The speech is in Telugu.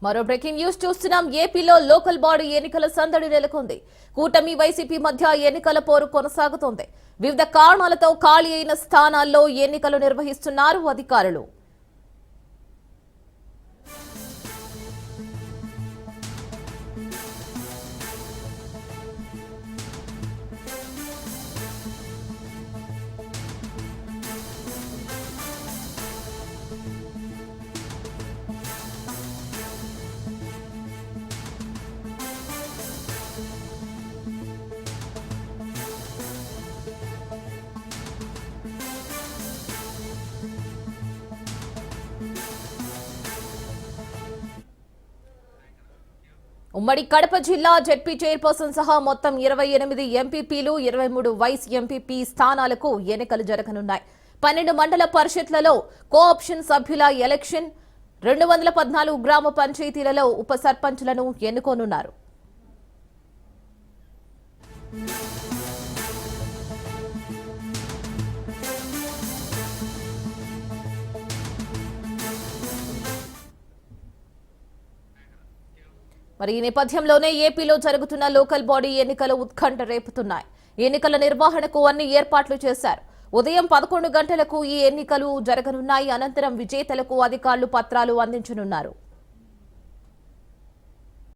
మరో బ్రేకింగ్ న్యూస్ చూస్తున్నాం. ఏపీలో లోకల్ బాడీ ఎన్నికల సందడి నెలకొంది. కూటమి వైసీపీ మధ్య ఎన్నికల పోరు కొనసాగుతోంది. వివిధ కారణాలతో ఖాళీ అయిన స్థానాల్లో ఎన్నికలు నిర్వహిస్తున్నారు అధికారులు. ఉమ్మడి కడప జిల్లా జెడ్పీ చైర్పర్సన్ సహా మొత్తం 28 ఎంపీపీలు 23 వైస్ ఎంపీపీ స్థానాలకు ఎన్నికలు జరగనున్నాయి. 12 మండల పరిషత్లలో కోఆప్షన్ సభ్యుల ఎలక్షన్, 214 గ్రామ పంచాయతీలలో ఉప సర్పంచ్లను ఎన్నుకోనున్నారు. మరి ఈ నేపథ్యంలోనే ఏపీలో జరుగుతున్న లోకల్ బాడీ ఎన్నికలు ఉత్కంఠ రేపుతున్నాయి. ఎన్నికల నిర్వహణకు అన్ని ఏర్పాట్లు చేశారు. ఉదయం 11 గంటలకు ఈ ఎన్నికలు జరగనున్నాయి. అనంతరం విజేతలకు అధికారులు పత్రాలు అందించనున్నారు.